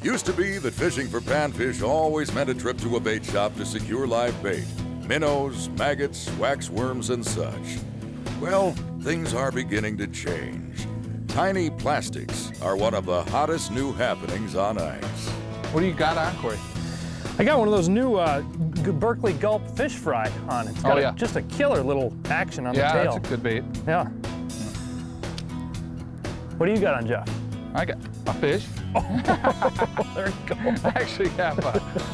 Used to be that fishing for panfish always meant a trip to a bait shop to secure live bait, minnows, maggots, waxworms, and such. Well, things are beginning to change. Tiny plastics are one of the hottest new happenings on ice. What do you got on, Corey? I got one of those new Berkeley Gulp fish fry on. It's got just a killer little action on the tail. Yeah, that's a good bait. Yeah. What do you got on, Jeff? I got a fish. Oh, there you go. I actually have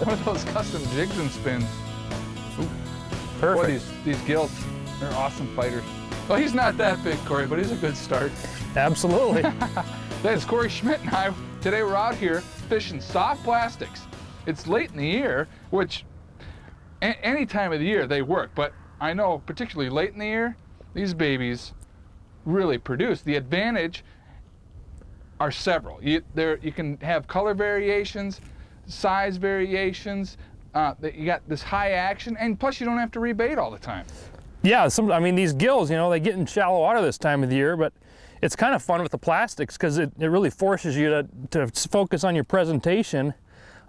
one of those custom jigs and spins. Ooh. Perfect. Boy, these gills, they're awesome fighters. Well, he's not that big, Corey, but he's a good start. Absolutely. That's Corey Schmidt and I. Today we're out here fishing soft plastics. It's late in the year, which any time of the year they work, but I know particularly late in the year, these babies really produce. The advantage are several. You can have color variations, size variations, you got this high action, and plus you don't have to rebait all the time. Yeah, I mean, these gills, you know, they get in shallow water this time of the year, but it's kind of fun with the plastics because it really forces you to focus on your presentation.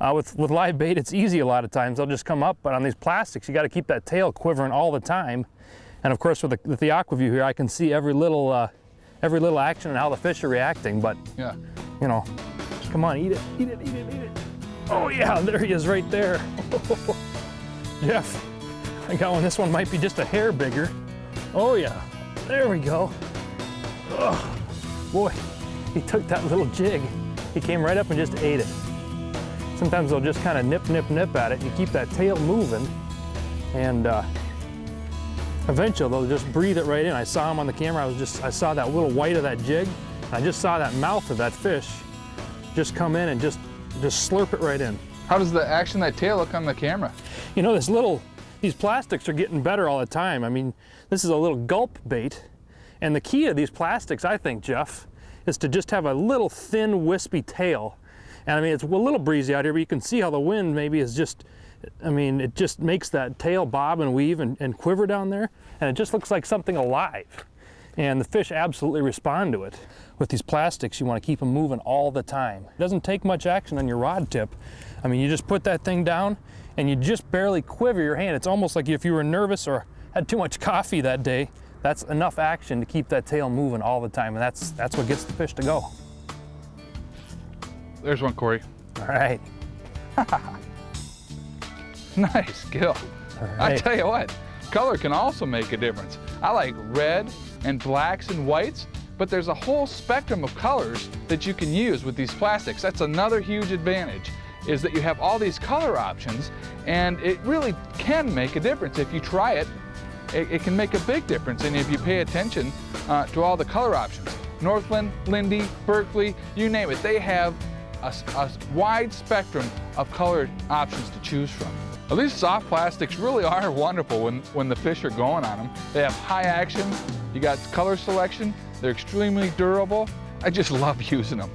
With live bait, it's easy a lot of times. They'll just come up, but on these plastics, you got to keep that tail quivering all the time. And of course, with the AquaView here, I can see every little action and how the fish are reacting. But yeah, you know, come on, eat it, eat it, eat it, eat it. Oh yeah, there he is right there. Jeff, I got one. This one might be just a hair bigger. Oh yeah, there we go. Oh, boy, he took that little jig. He came right up and just ate it. Sometimes they'll just kind of nip, nip, nip at it. You keep that tail moving, and eventually they'll just breathe it right in. I saw him on the camera. I saw that little white of that jig. And I just saw that mouth of that fish just come in and just slurp it right in. How does the action of that tail look on the camera? You know, these plastics are getting better all the time. I mean, this is a little gulp bait, and the key to these plastics, I think, Jeff, is to just have a little thin, wispy tail. And I mean, it's a little breezy out here, but you can see how the wind maybe is just, I mean, it just makes that tail bob and weave and quiver down there. And it just looks like something alive. And the fish absolutely respond to it. With these plastics, you want to keep them moving all the time. It doesn't take much action on your rod tip. I mean, you just put that thing down and you just barely quiver your hand. It's almost like if you were nervous or had too much coffee that day, that's enough action to keep that tail moving all the time. And that's what gets the fish to go. There's one, Corey. All right. Nice gill. All right. I tell you what, color can also make a difference. I like red and blacks and whites, but there's a whole spectrum of colors that you can use with these plastics. That's another huge advantage, is that you have all these color options, and it really can make a difference. If you try it, it can make a big difference, and if you pay attention to all the color options. Northland, Lindy, Berkeley, you name it, they have a wide spectrum of colored options to choose from. Well, these soft plastics really are wonderful when the fish are going on them. They have high action, you got color selection, they're extremely durable. I just love using them.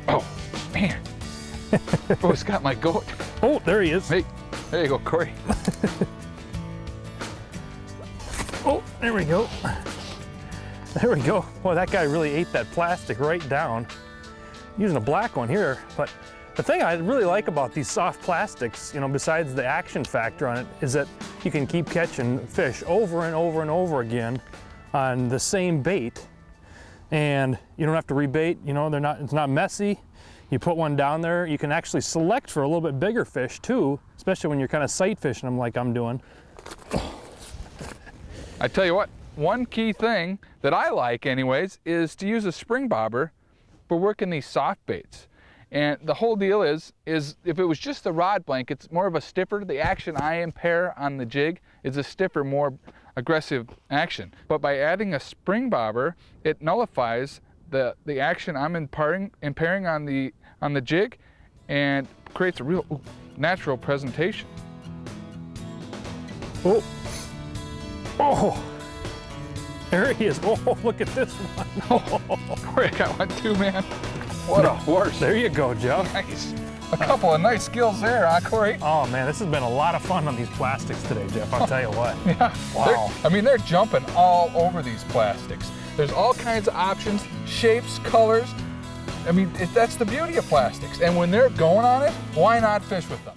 Oh, man. Oh, it's got my goat. Oh, there he is. Hey, there you go, Corey. Oh, there we go. There we go. Boy, that guy really ate that plastic right down. Using a black one here, but the thing I really like about these soft plastics, you know, besides the action factor on it, is that you can keep catching fish over and over and over again on the same bait, and you don't have to rebait. You know, it's not messy. You put one down there, you can actually select for a little bit bigger fish too, especially when you're kind of sight fishing them like I'm doing. I tell you what, one key thing that I like anyways is to use a spring bobber for working these soft baits. And the whole deal is if it was just the rod blank, it's more of a stiffer. The action I impair on the jig is a stiffer, more aggressive action. But by adding a spring bobber, it nullifies the action I'm impairing on the jig and creates a real natural presentation. Oh, oh, there he is. Oh, look at this one. Oh, Corey, I got one too, man. What a horse. There you go, Jeff. Nice. A couple of nice skills there, huh, Corey? Oh man, this has been a lot of fun on these plastics today, Jeff. I'll tell you what. Yeah. Wow. I mean, they're jumping all over these plastics. There's all kinds of options, shapes, colors. I mean, that's the beauty of plastics. And when they're going on it, why not fish with them?